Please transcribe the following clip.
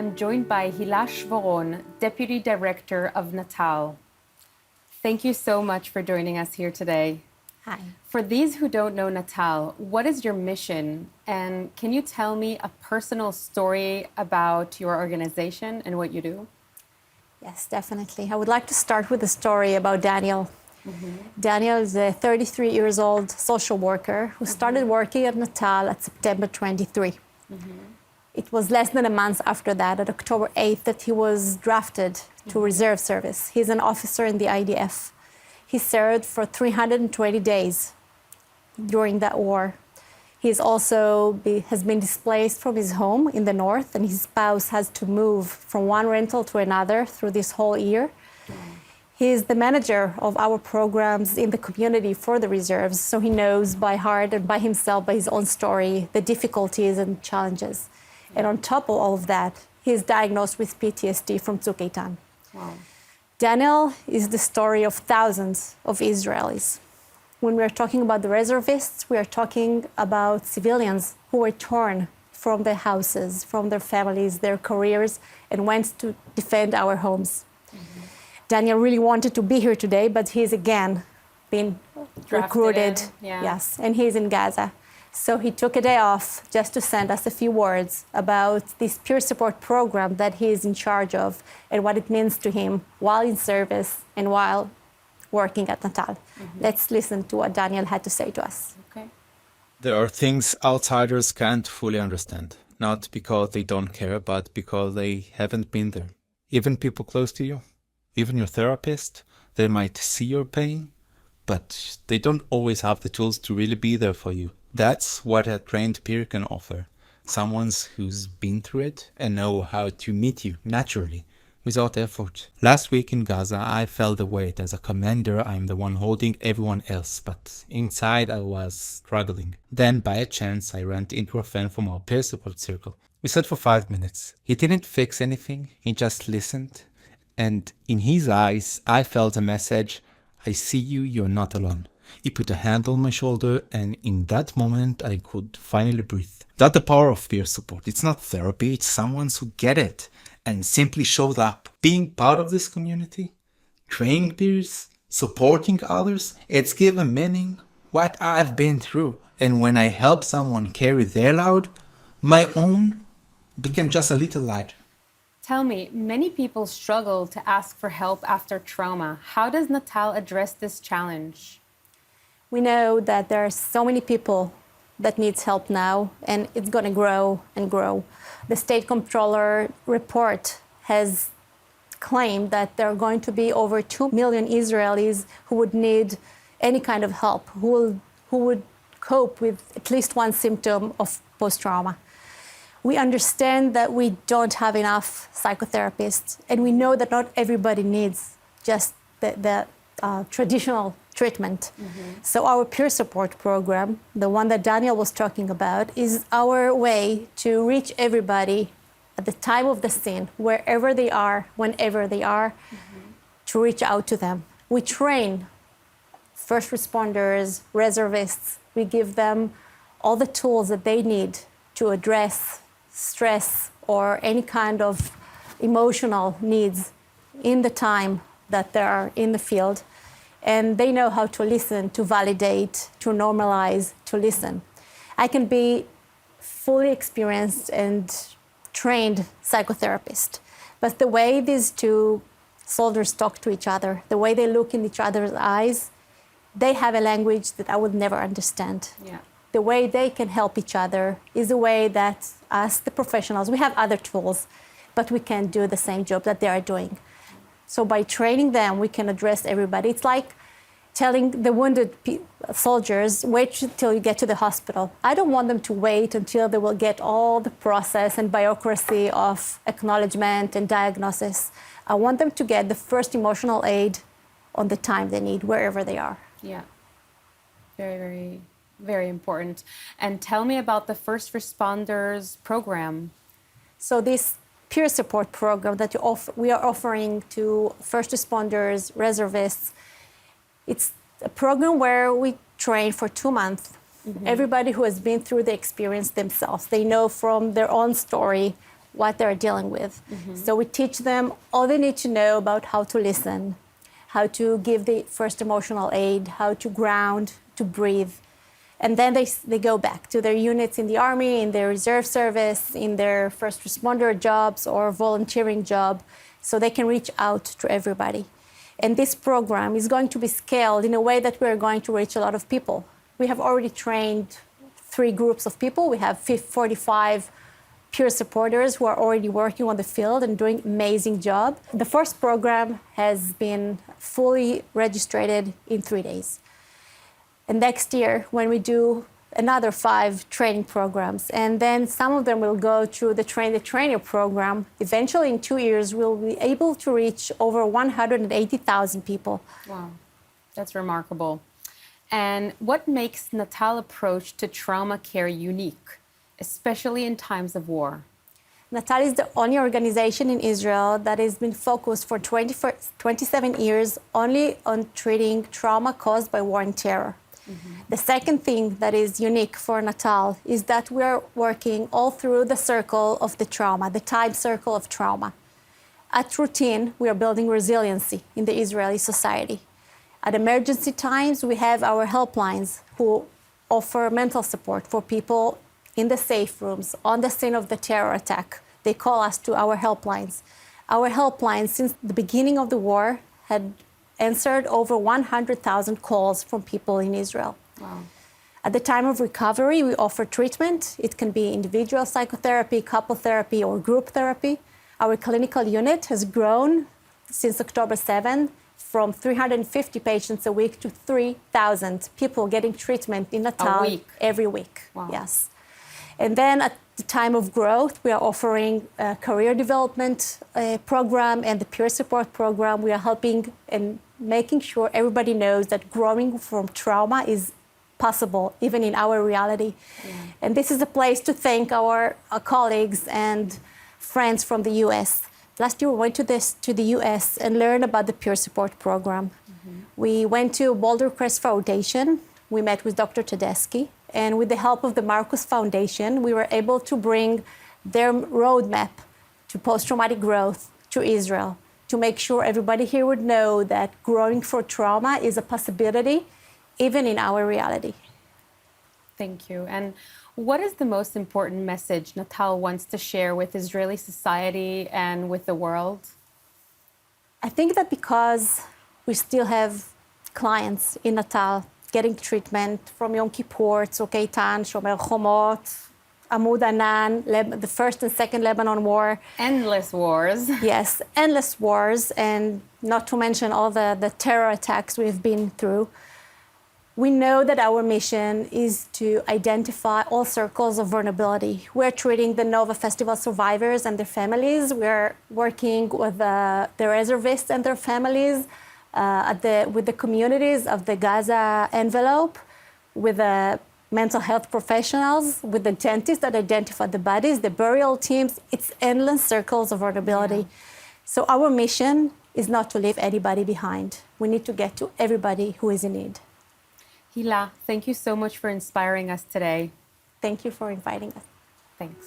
I'm joined by Hila Shvoron, Deputy Director of NATAL. Thank you so much for joining us here today. Hi. For these who don't know NATAL, what is your mission? And can you tell me a personal story about your organization and what you do? Yes, definitely. I would like to start with a story about Daniel. Daniel is a 33 years old social worker who started working at NATAL at September 23. It was less than a month after that, at October 8th, that he was drafted to reserve service. He's an officer in the IDF. He served for 320 days during that war. He's also has been displaced from his home in the north, and his spouse has to move from one rental to another through this whole year. He is the manager of our programs in the community for the reserves, so he knows by heart and by himself, by his own story, the difficulties and challenges. And on top of all of that, he is diagnosed with PTSD from Tzuk Eitan. Wow. Daniel is the story of thousands of Israelis. When we are talking about the reservists, we are talking about civilians who were torn from their houses, from their families, their careers, and went to defend our homes. Daniel really wanted to be here today, but he's again been recruited. Yes, and he's in Gaza. So he took a day off just to send us a few words about this peer support program that he is in charge of and what it means to him while in service and while working at NATAL. Let's listen to what Daniel had to say to us. Okay. There are things outsiders can't fully understand, not because they don't care, but because they haven't been there. Even people close to you, even your therapist, they might see your pain, but they don't always have the tools to really be there for you. That's what a trained peer can offer. Someone who's been through it and know how to meet you naturally, without effort. Last week in Gaza, I felt the weight. As a commander, I'm the one holding everyone else, but inside I was struggling. Then, by a chance, I ran into a friend from our peer support circle. We sat for 5 minutes. He didn't fix anything, he just listened. And in his eyes, I felt a message, I see you, you're not alone. He put a hand on my shoulder, and in that moment, I could finally breathe. That's the power of peer support. It's not therapy, it's someone who get it and simply showed up. Being part of this community, training peers, supporting others, it's given meaning what I've been through. And when I help someone carry their load, my own became just a little lighter. Tell me, many people struggle to ask for help after trauma. How does NATAL address this challenge? We know that there are so many people that needs help now, and it's going to grow and grow. The state comptroller report has claimed that there are going to be over 2 million Israelis who would need any kind of help, who would cope with at least one symptom of post-trauma. We understand that we don't have enough psychotherapists, and we know that not everybody needs just the traditional treatment. So our peer support program, the one that Daniel was talking about, is our way to reach everybody at the time of the scene, wherever they are, whenever they are, to reach out to them. We train first responders, reservists. We give them all the tools that they need to address stress or any kind of emotional needs in the time that they are in the field. And they know how to listen, to validate, to normalize, to listen. I can be fully experienced and trained psychotherapist, but the way these two soldiers talk to each other, the way they look in each other's eyes, they have a language that I would never understand. Yeah. The way they can help each other is a way that us, the professionals, we have other tools, but we can't do the same job that they are doing. So by training them, we can address everybody. It's like telling the wounded soldiers, wait till you get to the hospital. I don't want them to wait until they will get all the process and bureaucracy of acknowledgement and diagnosis. I want them to get the first emotional aid on the time they need, wherever they are. Yeah. Very, very, very important. And tell me about the first responders program. So this peer support program that we are offering to first responders, reservists, it's a program where we train for 2 months. Everybody who has been through the experience themselves, they know from their own story what they're dealing with. So we teach them all they need to know about how to listen, how to give the first emotional aid, how to ground, to breathe. And then they go back to their units in the Army, in their reserve service, in their first responder jobs or volunteering job, so they can reach out to everybody. And this program is going to be scaled in a way that we're going to reach a lot of people. We have already trained 3 groups of people. We have 45 peer supporters who are already working on the field and doing amazing job. The first program has been fully registered in 3 days. And next year, when we do another 5 training programs, and then some of them will go through the trainer program, eventually in 2 years, we'll be able to reach over 180,000 people. Wow, that's remarkable. And what makes NATAL approach to trauma care unique, especially in times of war? NATAL is the only organization in Israel that has been focused for 27 years only on treating trauma caused by war and terror. The second thing that is unique for NATAL is that we are working all through the circle of the trauma, the time circle of trauma. At routine, we are building resiliency in the Israeli society. At emergency times, we have our helplines who offer mental support for people in the safe rooms, on the scene of the terror attack. They call us to our helplines. Our helplines, since the beginning of the war, had answered over 100,000 calls from people in Israel. Wow. At the time of recovery, we offer treatment. It can be individual psychotherapy, couple therapy, or group therapy. Our clinical unit has grown since October 7 from 350 patients a week to 3,000 people getting treatment in NATAL every week. Wow. Yes. And then at the time of growth, we are offering a career development program and the peer support program. We are helping and making sure everybody knows that growing from trauma is possible, even in our reality. Yeah. And this is a place to thank our colleagues and friends from the U.S. Last year, we went to the U.S. and learned about the peer support program. We went to Boulder Crest Foundation. We met with Dr. Tedeschi. And with the help of the Marcus Foundation, we were able to bring their roadmap to post-traumatic growth to Israel, to make sure everybody here would know that growing for trauma is a possibility, even in our reality. Thank you. And what is the most important message NATAL wants to share with Israeli society and with the world? I think that because we still have clients in NATAL getting treatment from Yom Kippur, Tzok Eitan, Shomer Chomot, Amud Anan, the first and second Lebanon war. Endless wars. Yes, endless wars, and not to mention all the terror attacks we've been through. We know that our mission is to identify all circles of vulnerability. We're treating the Nova Festival survivors and their families. We're working with the reservists and their families, with the communities of the Gaza envelope, with the mental health professionals, with the dentists that identify the bodies, the burial teams. It's endless circles of vulnerability. Yeah. So our mission is not to leave anybody behind. We need to get to everybody who is in need. Hila, thank you so much for inspiring us today. Thank you for inviting us. Thanks.